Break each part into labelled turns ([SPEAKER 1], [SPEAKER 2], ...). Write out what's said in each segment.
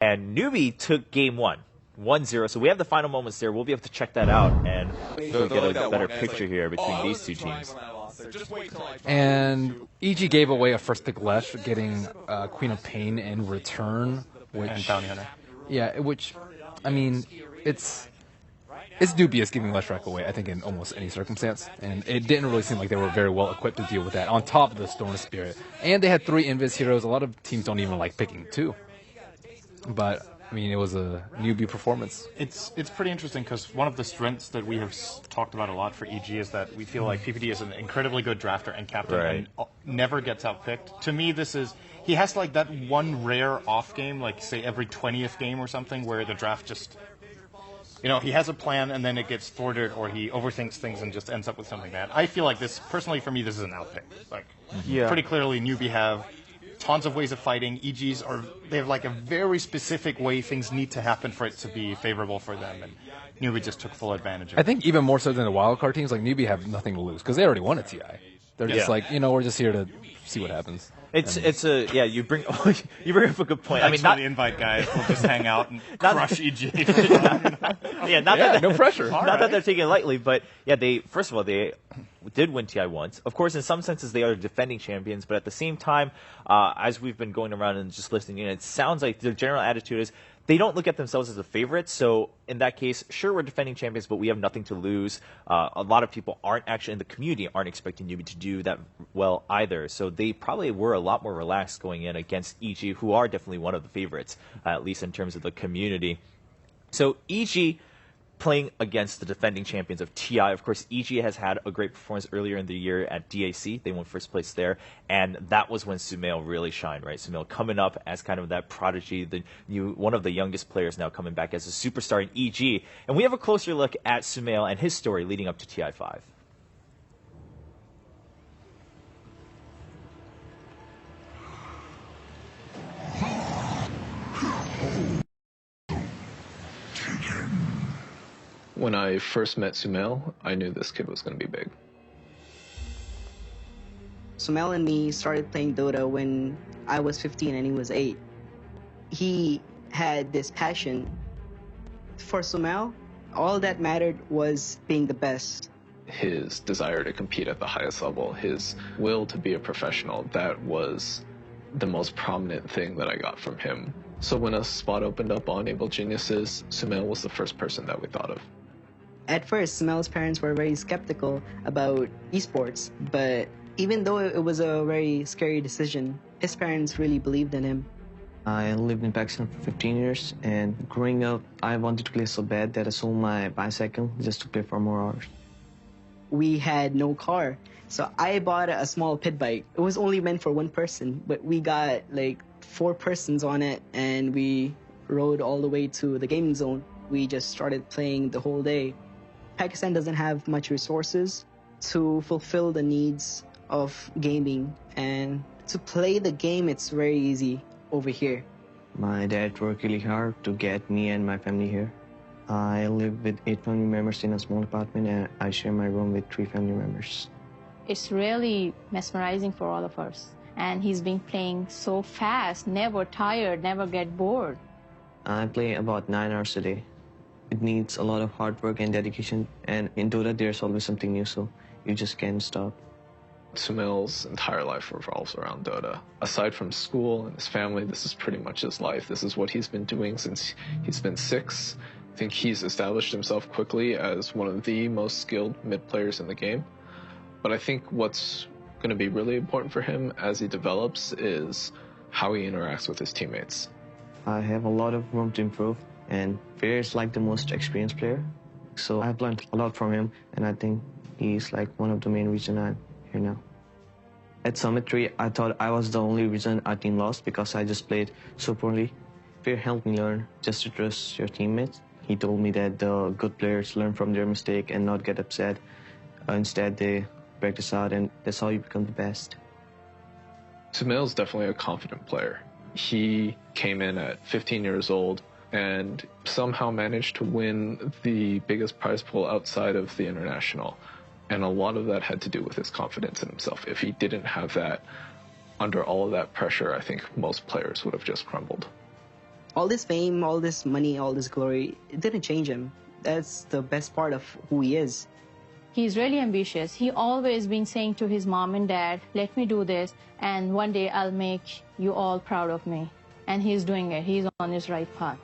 [SPEAKER 1] And Newbie took game one. 1-0. So we have the final moments there. We'll be able to check that out and really get a better picture here between these two teams.
[SPEAKER 2] And EG gave away a first pick Lesh, getting Queen of Pain in return.
[SPEAKER 3] And Bounty Hunter.
[SPEAKER 2] Yeah, which, I mean, it's dubious giving Leshrac away, I think, in almost any circumstance. And it didn't really seem like they were very well equipped to deal with that, on top of the Storm Spirit. And they had 3 Invis heroes. A lot of teams don't even like picking 2. But I mean, it was a newbie performance.
[SPEAKER 3] It's pretty interesting because one of the strengths that we have talked about a lot for EG is that we feel like PPD is an incredibly good drafter and captain and never gets outpicked. To me, he has like that one rare off game, like say every 20th game or something, where the draft just, he has a plan and then it gets thwarted or he overthinks things and just ends up with something bad. I feel like this, personally for me, this is an outpick. Like, pretty clearly newbie have tons of ways of fighting. EGs they have like a very specific way things need to happen for it to be favorable for them, and Newbie just took full advantage of it.
[SPEAKER 2] I think even more so than the wildcard teams, like Newbie have nothing to lose because they already won a TI. They're just like, we're just here to see what happens.
[SPEAKER 1] You bring up a good point. I mean,
[SPEAKER 3] not the invite guys will just hang out and crush EG.
[SPEAKER 2] No pressure.
[SPEAKER 1] Not that they're taking it lightly, but they did win TI once. Of course, in some senses, they are defending champions, but at the same time, as we've been going around and just listening, it sounds like their general attitude is they don't look at themselves as a favorite. So in that case, sure, we're defending champions, but we have nothing to lose. A lot of people aren't actually in the community aren't expecting Newbie to do that well either. So they probably were a lot more relaxed going in against EG, who are definitely one of the favorites, at least in terms of the community. So EG playing against the defending champions of TI. Of course, EG has had a great performance earlier in the year at DAC. They won first place there, and that was when Sumail really shined, right? Sumail coming up as kind of that prodigy, one of the youngest players now coming back as a superstar in EG. And we have a closer look at Sumail and his story leading up to TI5.
[SPEAKER 4] When I first met Sumail, I knew this kid was going to be big.
[SPEAKER 5] Sumail and me started playing Dota when I was 15 and he was 8. He had this passion. For Sumail, all that mattered was being the best.
[SPEAKER 4] His desire to compete at the highest level, his will to be a professional, that was the most prominent thing that I got from him. So when a spot opened up on Able Geniuses, Sumail was the first person that we thought of.
[SPEAKER 5] At first, Sumail's parents were very skeptical about esports, but even though it was a very scary decision, his parents really believed in him.
[SPEAKER 6] I lived in Pakistan for 15 years, and growing up, I wanted to play so bad that I sold my bicycle just to play for more hours.
[SPEAKER 5] We had no car, so I bought a small pit bike. It was only meant for one person, but we got like 4 persons on it, and we rode all the way to the gaming zone. We just started playing the whole day. Pakistan doesn't have much resources to fulfill the needs of gaming, and to play the game, it's very easy over here.
[SPEAKER 6] My dad worked really hard to get me and my family here. I live with 8 family members in a small apartment, and I share my room with 3 family members.
[SPEAKER 7] It's really mesmerizing for all of us. And he's been playing so fast, never tired, never get bored.
[SPEAKER 6] I play about 9 hours a day. It needs a lot of hard work and dedication, and in Dota there's always something new, so you just can't stop.
[SPEAKER 4] Sumail's entire life revolves around Dota. Aside from school and his family, this is pretty much his life. This is what he's been doing since he's been 6. I think he's established himself quickly as one of the most skilled mid players in the game. But I think what's going to be really important for him as he develops is how he interacts with his teammates.
[SPEAKER 6] I have a lot of room to improve, and Fair is like the most experienced player. So I've learned a lot from him, and I think he's like one of the main reasons I'm here now. At Summit 3, I thought I was the only reason our team lost because I just played so poorly. Fair helped me learn just to trust your teammates. He told me that the good players learn from their mistake and not get upset. Instead, they practice out, and that's how you become the best.
[SPEAKER 4] Sumail's definitely a confident player. He came in at 15 years old and somehow managed to win the biggest prize pool outside of the international. And a lot of that had to do with his confidence in himself. If he didn't have that, under all of that pressure, I think most players would have just crumbled.
[SPEAKER 5] all this fame, all this money, all this glory, it didn't change him. That's the best part of who he is.
[SPEAKER 7] He's really ambitious. He always been saying to his mom and dad, let me do this, and one day I'll make you all proud of me. And he's doing it. He's on his right path.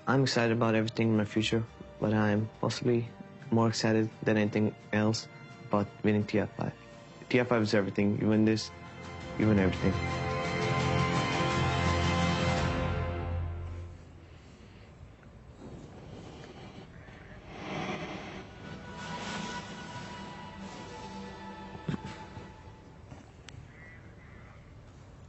[SPEAKER 6] I'm excited about everything in my future, but I'm possibly more excited than anything else about winning TF5. TF5 is everything. You win this, you win everything.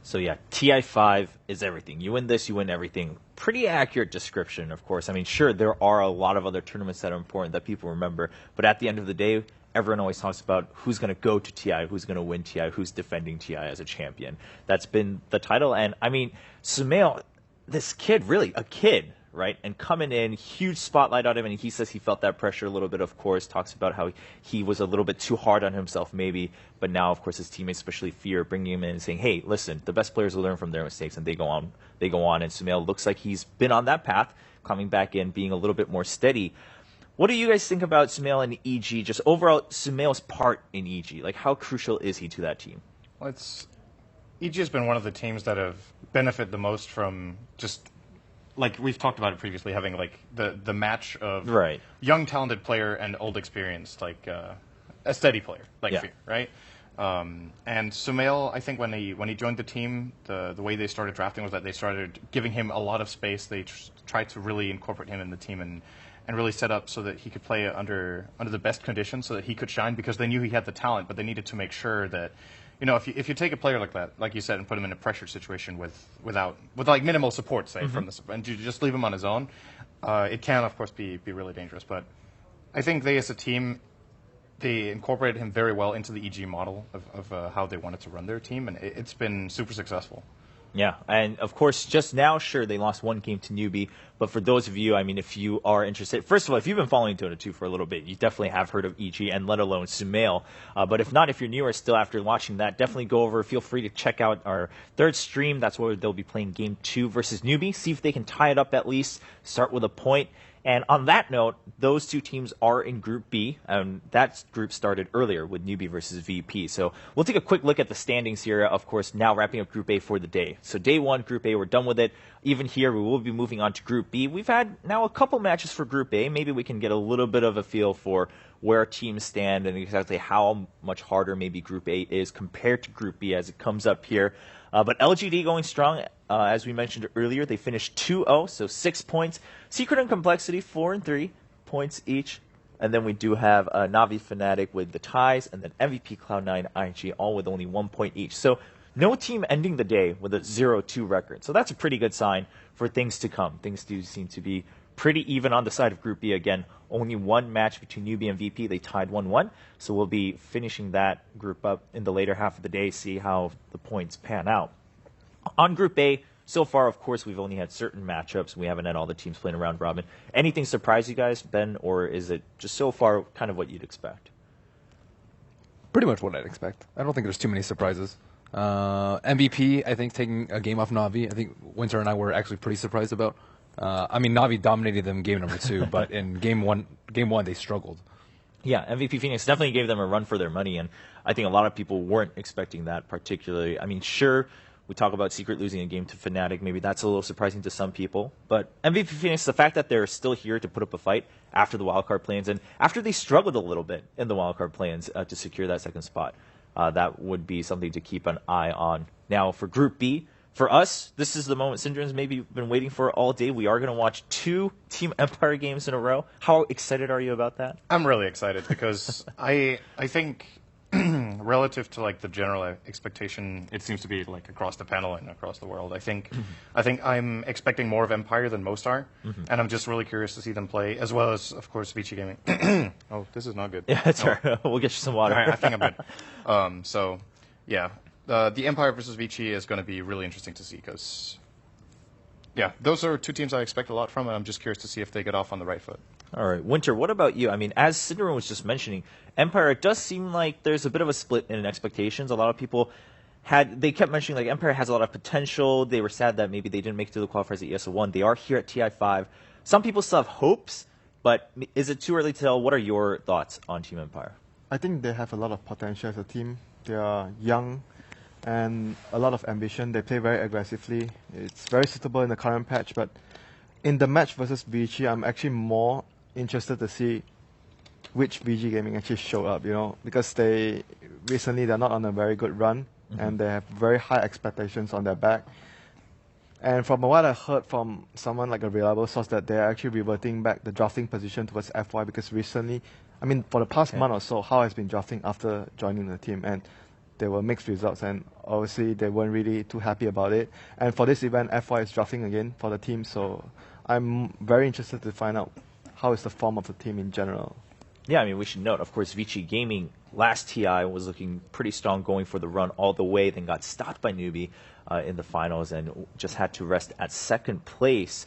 [SPEAKER 1] So yeah, TI5 is everything. You win this, you win everything. Pretty accurate description, of course. I mean, sure, there are a lot of other tournaments that are important that people remember, but at the end of the day, everyone always talks about who's going to go to TI, who's going to win TI, who's defending TI as a champion. That's been the title, and I mean, Sumail, this kid, really, a kid, right? And coming in, huge spotlight on him, and he says he felt that pressure a little bit, of course, talks about how he was a little bit too hard on himself maybe, but now, of course, his teammates, especially Fear, bringing him in and saying, hey, listen, the best players will learn from their mistakes, and they go on, and Sumail looks like he's been on that path, coming back in, being a little bit more steady. What do you guys think about Sumail and EG, just overall Sumail's part in EG? Like, how crucial is he to that team?
[SPEAKER 3] Well, EG has been one of the teams that have benefited the most from just, like we've talked about it previously, having like the match of young talented player and old experienced, like a steady player like Fear, right? And Sumail, I think when he joined the team, the way they started drafting was that they started giving him a lot of space. They tried to really incorporate him in the team and really set up so that he could play under the best conditions, so that he could shine, because they knew he had the talent, but they needed to make sure that, you know, if you take a player like that, like you said, and put him in a pressure situation with like minimal support, say, from the, and you just leave him on his own, it can of course be really dangerous. But I think they, as a team, they incorporated him very well into the EG model of how they wanted to run their team, and it's been super successful.
[SPEAKER 1] Yeah, and of course, just now, sure, they lost one game to Newbie, but for those of you, I mean, if you are interested, first of all, if you've been following Dota 2 for a little bit, you definitely have heard of EG, and let alone Sumail. But if not, if you're newer still after watching that, definitely go over, feel free to check out our third stream. That's where they'll be playing Game 2 versus Newbie, see if they can tie it up at least, start with a point. And on that note, those two teams are in Group B, and that group started earlier with Newbie versus VP. So we'll take a quick look at the standings here, of course, now wrapping up Group A for the day. So day one, Group A, we're done with it. Even here, we will be moving on to Group B. We've had now a couple matches for Group A. Maybe we can get a little bit of a feel for where teams stand and exactly how much harder maybe Group A is compared to Group B as it comes up here. But LGD going strong, as we mentioned earlier. They finished 2-0, so 6 points. Secret and Complexity, 4 and 3 points each. And then we do have Navi Fnatic with the ties, and then MVP, Cloud9, IG, all with only 1 point each. So no team ending the day with a 0-2 record. So that's a pretty good sign for things to come. Things do seem to be pretty even on the side of Group B. Again, only one match between Newbie and VP. They tied 1-1. So we'll be finishing that group up in the later half of the day, see how the points pan out. On Group A, so far, of course, we've only had certain matchups. We haven't had all the teams playing around robin. Anything surprise you guys, Ben, or is it just so far kind of what you'd expect?
[SPEAKER 2] Pretty much what I'd expect. I don't think there's too many surprises. MVP, I think, taking a game off Navi, I think Winter and I were actually pretty surprised about. I mean, Navi dominated them game number 2, but in game one they struggled.
[SPEAKER 1] Yeah, MVP Phoenix definitely gave them a run for their money, and I think a lot of people weren't expecting that particularly. I mean, sure, we talk about Secret losing a game to Fnatic. Maybe that's a little surprising to some people. But MVP Phoenix, the fact that they're still here to put up a fight after the wildcard play-ins, and after they struggled a little bit in the wildcard play-ins to secure that second spot, that would be something to keep an eye on. Now, for Group B, for us, this is the moment Syndrome's maybe been waiting for all day. We are going to watch 2 Team Empire games in a row. How excited are you about that?
[SPEAKER 3] I'm really excited because I think relative to like the general expectation, it seems to be like across the panel and across the world. I think I'm expecting more of Empire than most are, and I'm just really curious to see them play, as well as of course Vici Gaming. Oh, this is not good.
[SPEAKER 1] Yeah, that's all right. We'll get you some water.
[SPEAKER 3] All right, I think I'm good. So, yeah. The Empire versus Vici is going to be really interesting to see because, yeah, those are 2 teams I expect a lot from, and I'm just curious to see if they get off on the right foot.
[SPEAKER 1] All right. Winter, what about you? I mean, as Syndrome was just mentioning, Empire, it does seem like there's a bit of a split in expectations. A lot of people they kept mentioning like Empire has a lot of potential. They were sad that maybe they didn't make it to the qualifiers at ESL1. They are here at TI5. Some people still have hopes, but is it too early to tell? What are your thoughts on Team Empire?
[SPEAKER 8] I think they have a lot of potential as a team. They are young and a lot of ambition. They play very aggressively. It's very suitable in the current patch, but in the match versus VG, I'm actually more interested to see which VG Gaming actually show up, because they're not on a very good run, and they have very high expectations on their back. And from what I heard from someone like a reliable source, that they're actually reverting back the drafting position towards FY, because recently, for the past month or so, Hao has been drafting after joining the team, and there were mixed results, and obviously they weren't really too happy about it. And for this event, FY is drafting again for the team, so I'm very interested to find out how is the form of the team in general.
[SPEAKER 1] Yeah, we should note, of course, Vici Gaming last TI was looking pretty strong, going for the run all the way, then got stopped by Newbie in the finals and just had to rest at second place.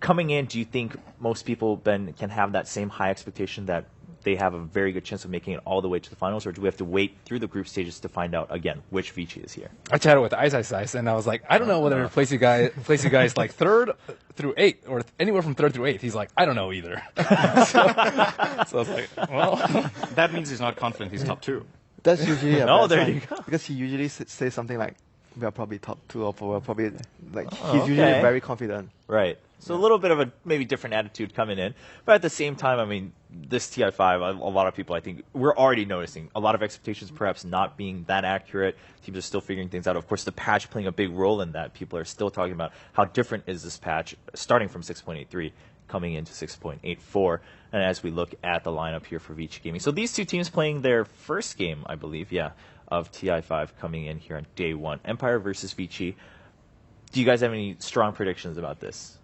[SPEAKER 1] Coming in, do you think most people, Ben, can have that same high expectation that they have a very good chance of making it all the way to the finals, or do we have to wait through the group stages to find out again which Vici is here?
[SPEAKER 2] I chatted with Ice, and I was like, I don't know whether to place you guys like 3rd through 8th or anywhere from 3rd through 8th. He's like, I don't know either. so I was like, well,
[SPEAKER 3] that means he's not confident he's top 2.
[SPEAKER 8] That's usually a
[SPEAKER 1] no,
[SPEAKER 8] bad
[SPEAKER 1] there
[SPEAKER 8] sign,
[SPEAKER 1] you go.
[SPEAKER 8] because he usually says something like, we are probably top 2 or 4, probably like
[SPEAKER 1] Oh,
[SPEAKER 8] he's usually
[SPEAKER 1] okay.
[SPEAKER 8] very confident.
[SPEAKER 1] Right. So a little bit of a maybe different attitude coming in. But at the same time, this TI5, a lot of people, I think, we're already noticing a lot of expectations perhaps not being that accurate. Teams are still figuring things out. Of course, the patch playing a big role in that. People are still talking about how different is this patch, starting from 6.83, coming into 6.84. And as we look at the lineup here for Vici Gaming. So these two teams playing their first game, I believe, of TI5 coming in here on day 1. Empire versus Vici. Do you guys have any strong predictions about this?